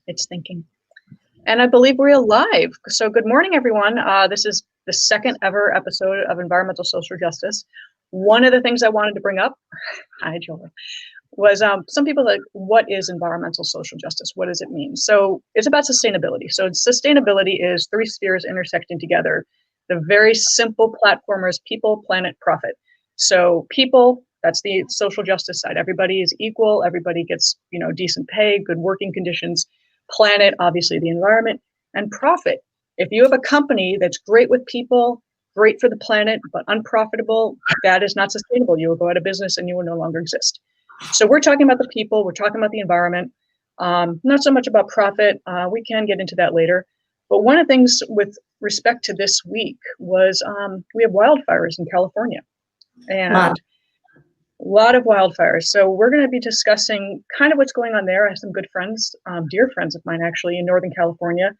It's thinking. And I believe we're live. So good morning, everyone. This is the second ever episode of Environmental Social Justice. One of the things I wanted to bring up, hi, Joel, was some people like, what is environmental social justice? What does it mean? So it's about sustainability. So sustainability is three spheres intersecting together. The very simple platform is people, planet, profit. So people, that's the social justice side. Everybody is equal. Everybody gets, decent pay, good working conditions. Planet, obviously the environment, and profit. If you have a company that's great with people, great for the planet, but unprofitable, that is not sustainable. You will go out of business and you will no longer exist. So we're talking about the people, we're talking about the environment, not so much about profit. We can get into that later. But one of the things with respect to this week was we have wildfires in California. And a lot of wildfires. So we're going to be discussing kind of what's going on there. I have some good friends, dear friends of mine actually in Northern California.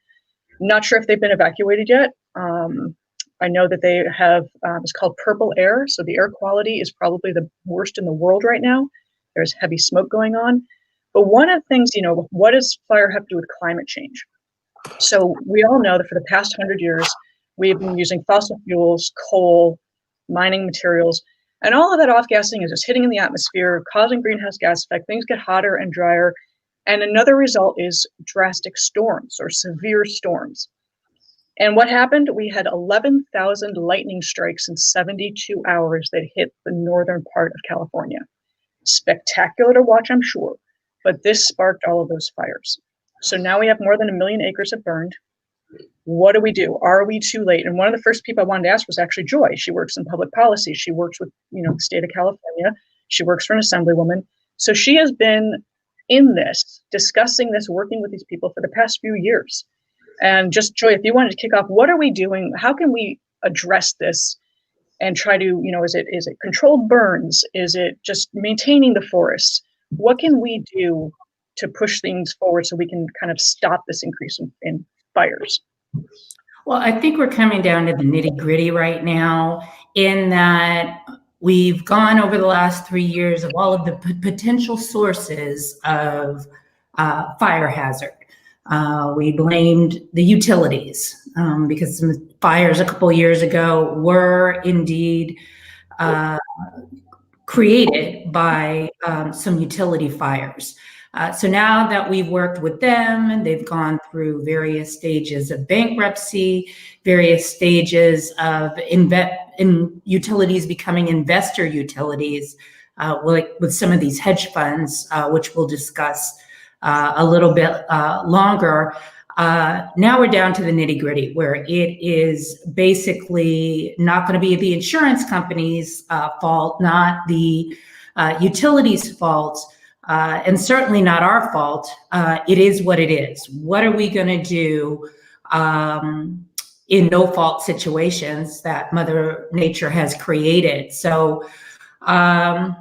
Not sure if they've been evacuated yet. I know that they have, it's called purple air. So the air quality is probably the worst in the world right now. There's heavy smoke going on. But one of the things, what does fire have to do with climate change? So we all know that for the past 100 years, we've been using fossil fuels, coal, mining materials, and all of that off-gassing is just hitting in the atmosphere, causing greenhouse gas effect. Things get hotter and drier. And another result is drastic storms or severe storms. And what happened? We had 11,000 lightning strikes in 72 hours that hit the northern part of California. Spectacular to watch, I'm sure, but this sparked all of those fires. So now we have more than 1 million acres have burned. What do we do? Are we too late? And one of the first people I wanted to ask was actually Joy. She works in public policy. She works with, the state of California. She works for an assemblywoman. So she has been in this, discussing this, working with these people for the past few years. And just Joy, if you wanted to kick off, what are we doing? How can we address this and try to, is it controlled burns? Is it just maintaining the forests? What can we do to push things forward so we can kind of stop this increase in fires? Well, I think we're coming down to the nitty-gritty right now in that we've gone over the last 3 years of all of the potential sources of fire hazard. We blamed the utilities because some fires a couple of years ago were indeed created by some utility fires. So now that we've worked with them and they've gone through various stages of bankruptcy, various stages of utilities becoming investor utilities, with some of these hedge funds, which we'll discuss a little bit longer. Now we're down to the nitty gritty where it is basically not going to be the insurance company's fault, not the utilities' fault. And certainly not our fault. It is what it is. What are we going to do in no-fault situations that Mother Nature has created? So that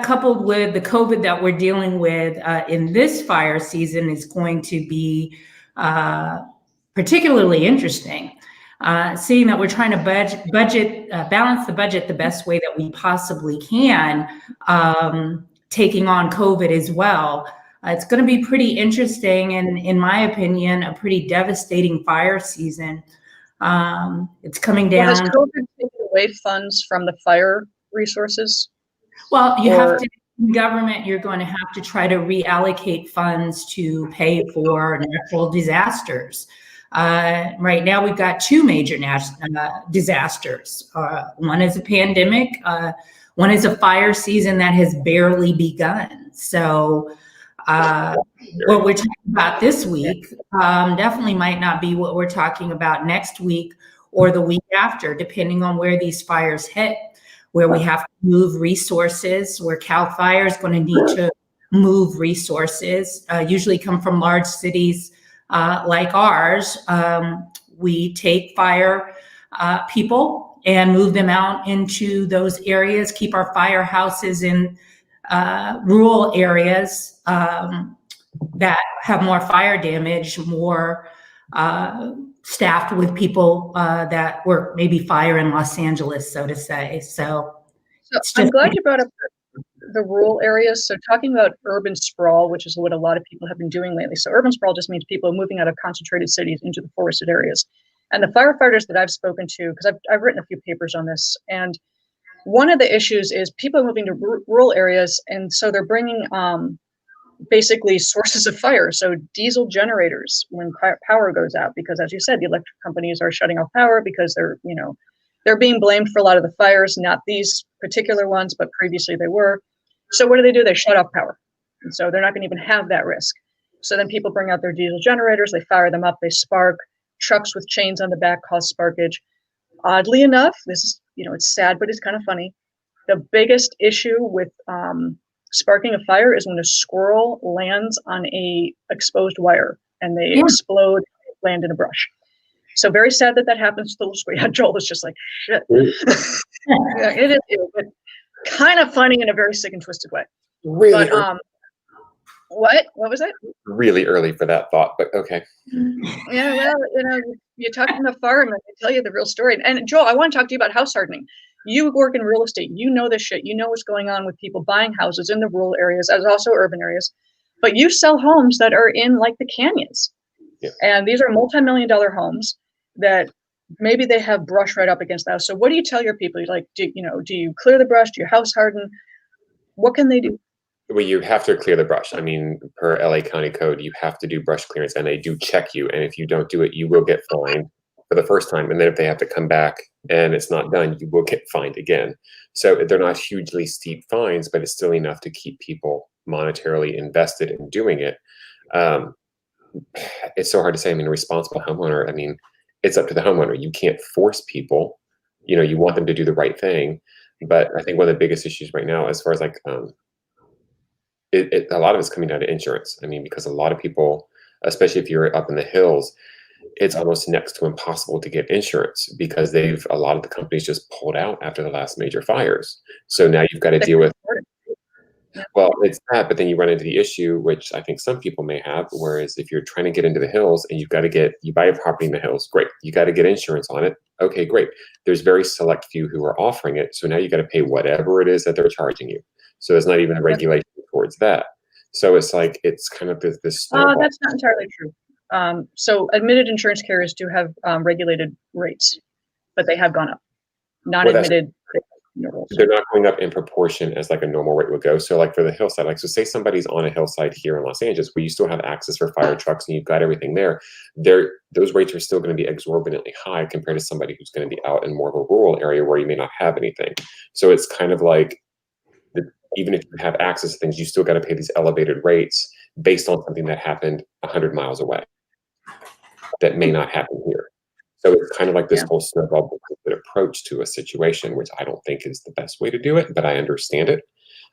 coupled with the COVID that we're dealing with in this fire season is going to be particularly interesting. Seeing that we're trying to balance the budget the best way that we possibly can. Taking on COVID as well. It's going to be pretty interesting and, in my opinion, a pretty devastating fire season. It's coming down. Has COVID taken away funds from the fire resources? Well, you have to, in government, you're going to have to try to reallocate funds to pay for natural disasters. Right now, we've got two major disasters. One is a pandemic. One is a fire season that has barely begun. So what we're talking about this week definitely might not be what we're talking about next week or the week after, depending on where these fires hit, where we have to move resources, where CAL FIRE is going to need to move resources, usually come from large cities like ours. We take fire people and move them out into those areas, keep our firehouses in rural areas that have more fire damage, more staffed with people that work maybe fire in Los Angeles, so to say. So I'm glad you brought up the rural areas. So talking about urban sprawl, which is what a lot of people have been doing lately. So urban sprawl just means people moving out of concentrated cities into the forested areas. And the firefighters that I've spoken to, because I've written a few papers on this, and one of the issues is people moving to rural areas, and so they're bringing basically sources of fire. So diesel generators when power goes out, because as you said, the electric companies are shutting off power because they're being blamed for a lot of the fires, not these particular ones, but previously they were. So what do? They shut off power. And so they're not going to even have that risk. So then people bring out their diesel generators, they fire them up, they spark. Trucks with chains on the back cause sparkage. Oddly enough, this is, it's sad, but it's kind of funny. The biggest issue with sparking a fire is when a squirrel lands on a exposed wire and they explode, land in a brush. So very sad that happens to the little squirrel. Yeah, Joel is just like, shit. Yeah, it is kind of funny in a very sick and twisted way. Really? But, what was it? Really early for that thought, but okay. Yeah, well, you're talking to firemen, they tell you the real story. And Joel, I want to talk to you about house hardening. You work in real estate. You know this shit. You know what's going on with people buying houses in the rural areas, as also urban areas. But you sell homes that are in like the canyons. Yeah. And these are multi-million-dollar homes that maybe they have brush right up against the house. So what do you tell your people? Like, do you clear the brush? Do you house harden? What can they do? Well, you have to clear the brush. I mean, per LA County Code, you have to do brush clearance, and they do check you. And if you don't do it, you will get fined for the first time. And then if they have to come back and it's not done, you will get fined again. So they're not hugely steep fines, but it's still enough to keep people monetarily invested in doing it. It's so hard to say. I mean, a responsible homeowner, I mean, it's up to the homeowner. You can't force people. You want them to do the right thing. But I think one of the biggest issues right now, as far as like, a lot of it's coming down to insurance. I mean, because a lot of people, especially if you're up in the hills, it's almost next to impossible to get insurance because a lot of the companies just pulled out after the last major fires. So now you've got to deal with, well, it's that, but then you run into the issue, which I think some people may have, whereas if you're trying to get into the hills and you buy a property in the hills, great. You got to get insurance on it. Okay, great. There's very select few who are offering it. So now you got to pay whatever it is that they're charging you. So there's not even a regulation towards that. So it's like, it's kind of this. That's not entirely true. So admitted insurance carriers do have regulated rates, but they have gone up. Non-admitted. They're not going up in proportion as like a normal rate would go. So like for the hillside, like, so say somebody's on a hillside here in Los Angeles where you still have access for fire trucks and you've got everything there, those rates are still going to be exorbitantly high compared to somebody who's going to be out in more of a rural area where you may not have anything. So it's kind of like, even if you have access to things, you still got to pay these elevated rates based on something that happened 100 miles away that may not happen here. So it's kind of like this whole snowball approach to a situation, which I don't think is the best way to do it, but I understand it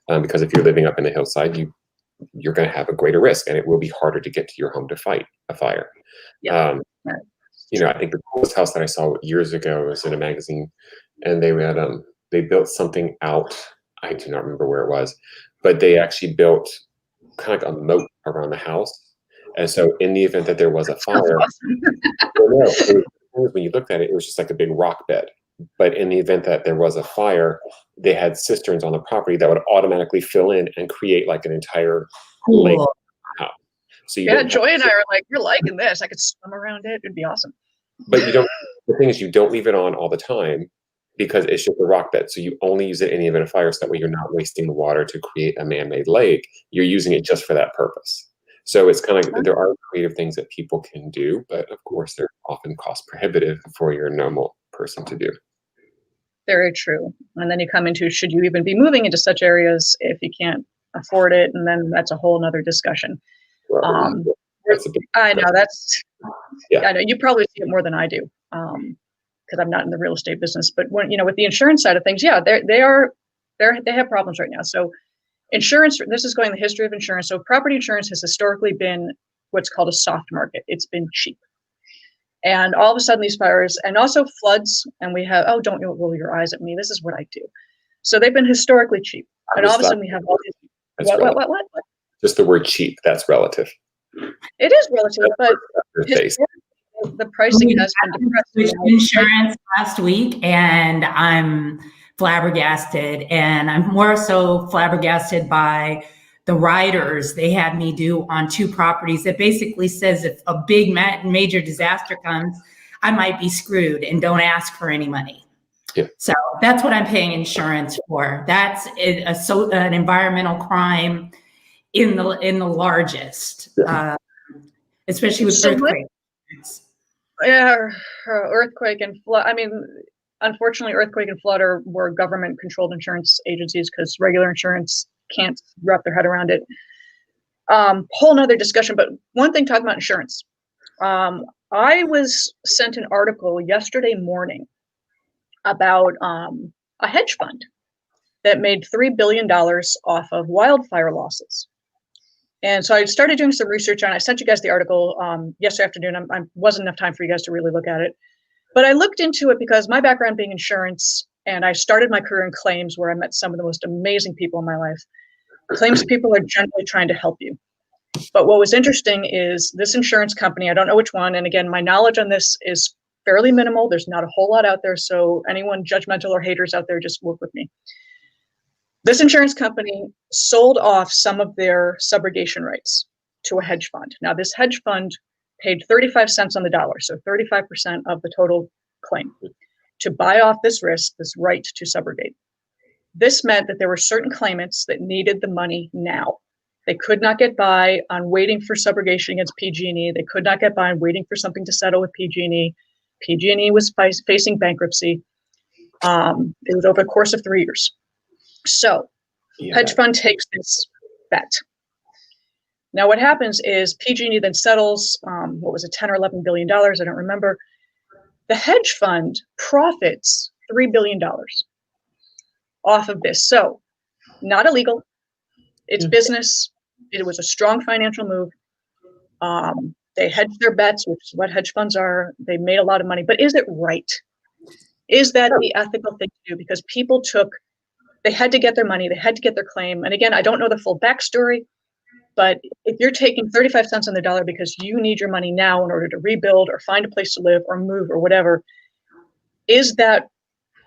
because if you're living up in the hillside, you're going to have a greater risk, and it will be harder to get to your home to fight a fire. I think the coolest house that I saw years ago was in a magazine, and they built something out. I do not remember where it was, but they actually built kind of like a moat around the house. And so in the event that there was a fire, when you looked at it, it was just like a big rock bed. But in the event that there was a fire, they had cisterns on the property that would automatically fill in and create like an entire lake. So Joy and I are like, you're liking this. I could swim around it. It'd be awesome. But the thing is, you don't leave it on all the time, because it's just a rock bed. So you only use it in the event of fire, so that way you're not wasting the water to create a man-made lake. You're using it just for that purpose. So it's kind of like there are creative things that people can do, but of course they're often cost prohibitive for your normal person to do. Very true. And then you come into, should you even be moving into such areas if you can't afford it? And then that's a whole nother discussion. Well, I know I know you probably see it more than I do. Because I'm not in the real estate business, but when with the insurance side of things, they have problems right now. So insurance, this is going the history of insurance. So property insurance has historically been what's called a soft market. It's been cheap. And all of a sudden these fires and also floods, and we have, don't you roll your eyes at me. This is what I do. So they've been historically cheap. And all of a sudden we have all these, what? Just the word cheap, that's relative. It is relative, but the pricing has been depressed. Insurance last week, and I'm flabbergasted, and I'm more so flabbergasted by the riders they had me do on 2 properties that basically says if a big major disaster comes, I might be screwed and don't ask for any money. Yeah. So that's what I'm paying insurance for. That's an environmental crime in the largest, especially with earthquakes. Yeah, earthquake and flood. I mean, unfortunately, earthquake and flood were government-controlled insurance agencies because regular insurance can't wrap their head around it. Whole nother discussion, but one thing talking about insurance. I was sent an article yesterday morning about a hedge fund that made $3 billion off of wildfire losses. And so I started doing some research on it. I sent you guys the article yesterday afternoon. I wasn't enough time for you guys to really look at it. But I looked into it because my background being insurance, and I started my career in claims where I met some of the most amazing people in my life. Claims people are generally trying to help you. But what was interesting is this insurance company, I don't know which one, and again, my knowledge on this is fairly minimal. There's not a whole lot out there, so anyone judgmental or haters out there, just work with me. This insurance company sold off some of their subrogation rights to a hedge fund. Now, this hedge fund paid 35 cents on the dollar, so 35% of the total claim, to buy off this risk, this right to subrogate. This meant that there were certain claimants that needed the money now. They could not get by on waiting for subrogation against PG&E. They could not get by on waiting for something to settle with PG&E. PG&E was facing bankruptcy. It was over the course of 3 years. So hedge fund takes this bet. Now what happens is PG&E then settles, what was it, 10 or $11 billion, I don't remember. The hedge fund profits $3 billion off of this. So not illegal, it's business. It was a strong financial move. They hedged their bets, which is what hedge funds are. They made a lot of money, but is it right? Is that the ethical thing to do? Because people they had to get their money, they had to get their claim. And again, I don't know the full backstory, but if you're taking 35 cents on the dollar because you need your money now in order to rebuild or find a place to live or move or whatever, is that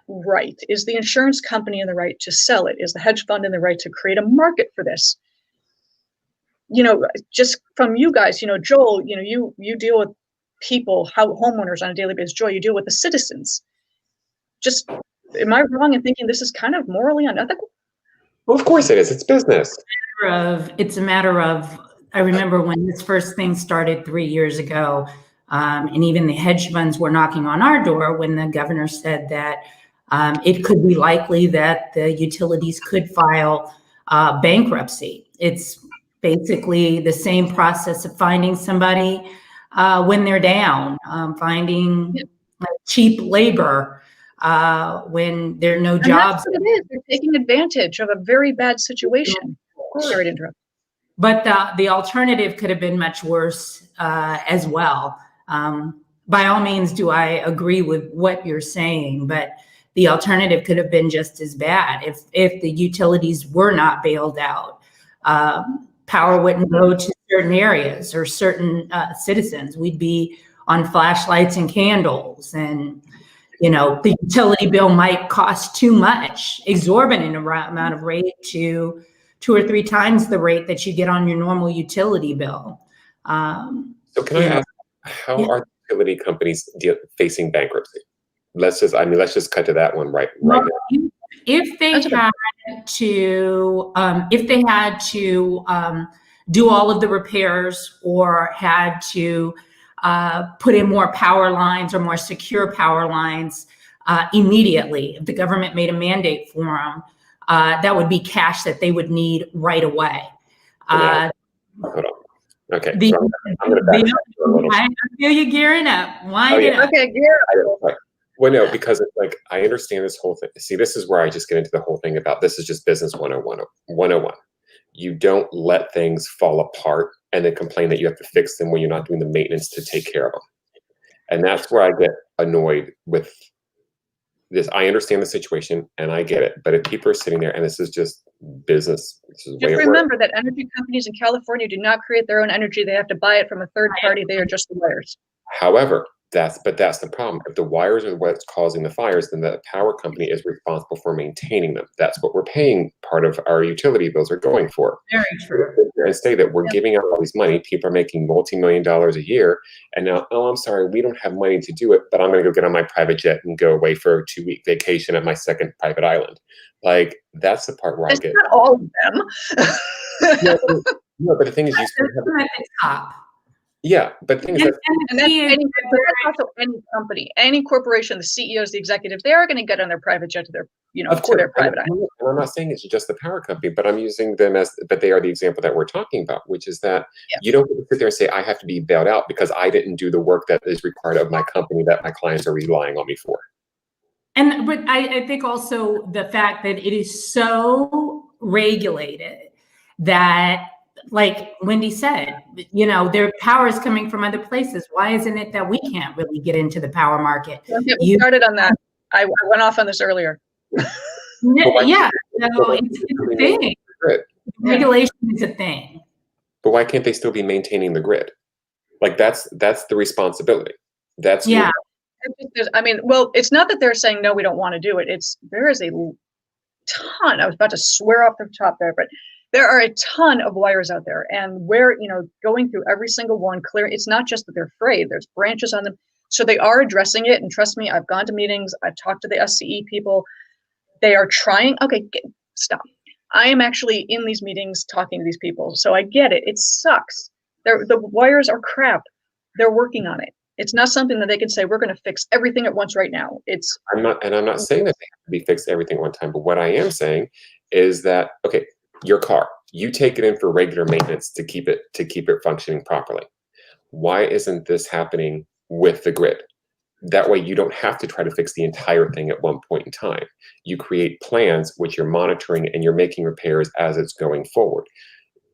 right? Is the insurance company in the right to sell it? Is the hedge fund in the right to create a market for this? You know, just from you guys, you know, Joel, you know, you deal with people, homeowners on a daily basis. Joel, you deal with the citizens. Just, am I wrong in thinking this is kind of morally unethical? Well, of course it is. It's business. It's a matter of, I remember when this first thing started 3 years ago, and even the hedge funds were knocking on our door when the governor said that it could be likely that the utilities could file bankruptcy. It's basically the same process of finding somebody when they're down, finding cheap labor when there are no jobs. That's what it is. They're taking advantage of a very bad situation. Sorry to interrupt. But the alternative could have been much worse as well. By all means, do I agree with what you're saying, but the alternative could have been just as bad if the utilities were not bailed out. Power wouldn't go to certain areas or certain citizens. We'd be on flashlights and candles, and you know, the utility bill might cost too much, exorbitant amount of rate to 2 or 3 times the rate that you get on your normal utility bill. So can I ask, how are utility companies facing bankruptcy? Let's just cut to that one right now. If they had to do all of the repairs or had to put in more power lines or more secure power lines immediately, if the government made a mandate for them, that would be cash that they would need right away. Hold on. Okay. I feel you gearing up. Okay, gear up. Well, no, because it's like, I understand this whole thing. See, this is where I just get into the whole thing about this is just business 101. You don't let things fall apart and then complain that you have to fix them when you're not doing the maintenance to take care of them. And that's where I get annoyed with this. I understand the situation and I get it, but if people are sitting there and this is just business, just remember that energy companies in California do not create their own energy. They have to buy it from a third party. They are just the buyers. However, That's the problem. If the wires are what's causing the fires, then the power company is responsible for maintaining them. That's what we're paying part of our utility bills are going for. Very true. And say that we're Yeah. giving out all these money, people are making multi-million dollars a year, and now, oh, I'm sorry, we don't have money to do it, but I'm going to go get on my private jet and go away for a 2-week vacation at my second private island. Like, that's the part where It's I get. not all of them. No, but the thing is, you still have. At the top. Yeah, but the thing is that And that's but that's also any company, any corporation, the CEOs, the executives, they are going to get on their private jet to their, of to course, their private island. and I'm not saying it's just the power company, but I'm using them as, but they are the example that we're talking about, which is that Yeah. you don't get to sit there and say, I have to be bailed out because I didn't do the work that is required of my company that my clients are relying on me for. But I think also the fact that it is so regulated that, like Wendy said, their power is coming from other places. Why isn't it that we can't really get into the power market? Don't get me started on that. I went off on this earlier. Yeah, so it's a thing. Regulation is a thing. But why can't they still be maintaining the grid? Like, that's the responsibility. That's Yeah. I mean, well, it's not that they're saying, no, we don't want to do it. There is a ton, I was about to swear off the top there, but there are a ton of wires out there, and we're, going through every single one, clear. It's not just that they're afraid, there's branches on them. So they are addressing it. And trust me, I've gone to meetings, I've talked to the SCE people. They are trying. Okay, stop. I am actually in these meetings talking to these people. So I get it. It sucks. The wires are crap. They're working on it. It's not something that they can say, we're going to fix everything at once right now. I'm not saying that they have to be fixed everything at one time, but what I am saying is that, okay, your car, you take it in for regular maintenance to keep it functioning properly. Why isn't this happening with the grid? That way you don't have to try to fix the entire thing at one point in time. You create plans which you're monitoring and you're making repairs as it's going forward.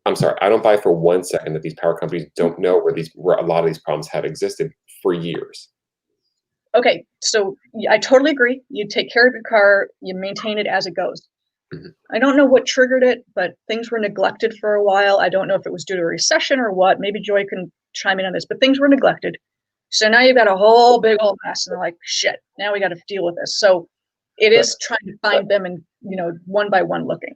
I'm sorry, I don't buy for 1 second that these power companies don't know where a lot of these problems have existed for years. Okay, so I totally agree. You take care of your car, you maintain it as it goes. Mm-hmm. I don't know what triggered it, but things were neglected for a while. I don't know if it was due to a recession or what. Maybe Joy can chime in on this, but things were neglected. So now you've got a whole big old mess, and they're like, shit, now we got to deal with this. So it is trying to find them and, one by one looking.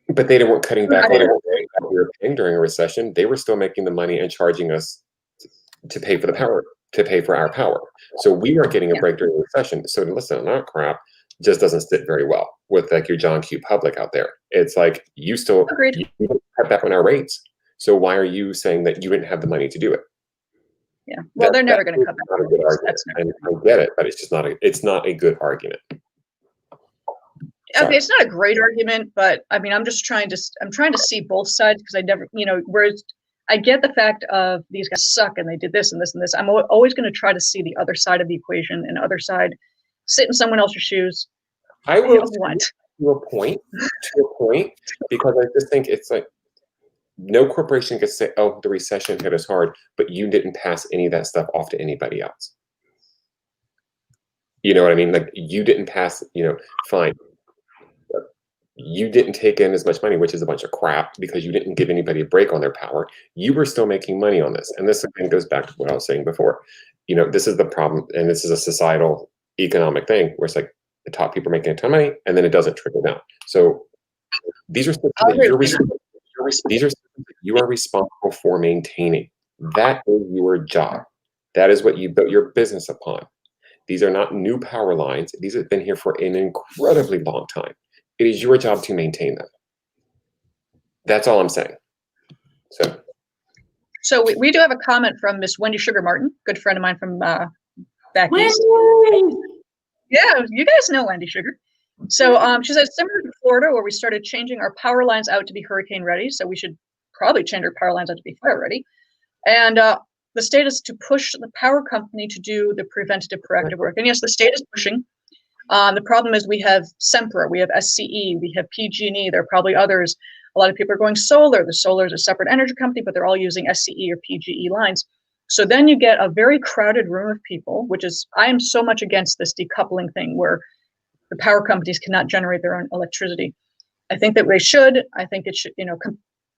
But they weren't cutting back on everything that we were paying during a recession. They were still making the money and charging us to pay for the power, to pay for our power. So we are getting a break during the recession. So listen, that crap just doesn't sit very well with like your John Q. public out there. It's like you cut back on our rates. So why are you saying that you didn't have the money to do it? Yeah, well, they're never going to cut back. Not a good argument. I get it, but it's just it's not a good argument. Okay, it's not a great argument, but I mean, I'm trying to see both sides, because I never, whereas I get the fact of these guys suck and they did this and this and this. I'm always going to try to see the other side of the equation and other side, sit in someone else's shoes. I will to a point, because I just think it's like no corporation can say, oh, the recession hit us hard, but you didn't pass any of that stuff off to anybody else. You know what I mean? Like, you didn't pass, fine. You didn't take in as much money, which is a bunch of crap, because you didn't give anybody a break on their power. You were still making money on this. And this again goes back to what I was saying before. This is the problem, and this is a societal economic thing where it's like the top people are making a ton of money, and then it doesn't trickle down. So these are systems that you are responsible for maintaining. That is your job. That is what you built your business upon. These are not new power lines. These have been here for an incredibly long time. It is your job to maintain them. That's all I'm saying. So we do have a comment from Miss Wendy Sugar Martin, good friend of mine from back east. Yeah, you guys know Wendy Sugar. So she said, similar to Florida, where we started changing our power lines out to be hurricane ready. So we should probably change our power lines out to be fire ready. And the state is to push the power company to do the preventative corrective work. And yes, the state is pushing. The problem is we have Sempra, we have SCE, we have PG&E. There are probably others. A lot of people are going solar. The solar is a separate energy company, but they're all using SCE or PG&E lines. So then you get a very crowded room of people, which is, I am so much against this decoupling thing where the power companies cannot generate their own electricity. I think that they should. I think it should,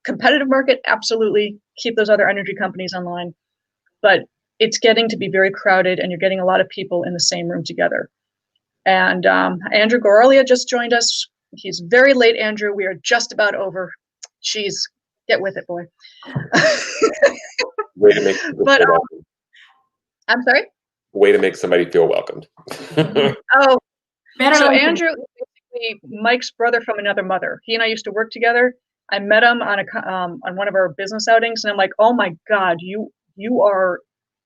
competitive market, absolutely. Keep those other energy companies online. But it's getting to be very crowded, and you're getting a lot of people in the same room together. And Andrew Goralia just joined us. He's very late, Andrew. We are just about over. Jeez, get with it, boy. Way to make people But feel welcome. I'm sorry? Way to make somebody feel welcomed. Oh, Better so late than- Andrew is basically Mike's brother from another mother. He and I used to work together. I met him on one of our business outings, and I'm like, oh my God, you are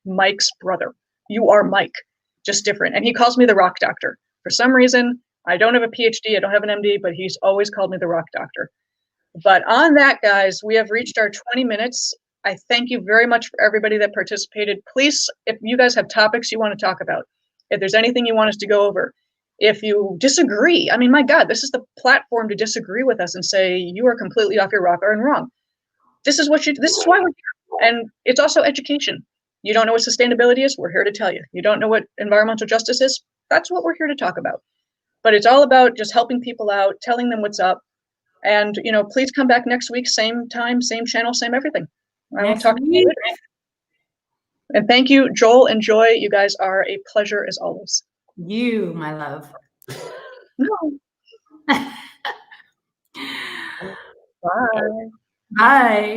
Mike's brother. You are Mike, just different. And he calls me the Rock Doctor. For some reason, I don't have a PhD, I don't have an MD, but he's always called me the Rock Doctor. But on that, guys, we have reached our 20 minutes. I thank you very much for everybody that participated. Please, if you guys have topics you want to talk about, if there's anything you want us to go over, if you disagree, I mean, my God, this is the platform to disagree with us and say you are completely off your rocker and wrong. This is why we're here. And it's also education. You don't know what sustainability is? We're here to tell you. You don't know what environmental justice is? That's what we're here to talk about. But it's all about just helping people out, telling them what's up. And, please come back next week, same time, same channel, same everything. I will talk to you later. And thank you, Joel and Joy. You guys are a pleasure as always. You, my love. No. Bye. Bye.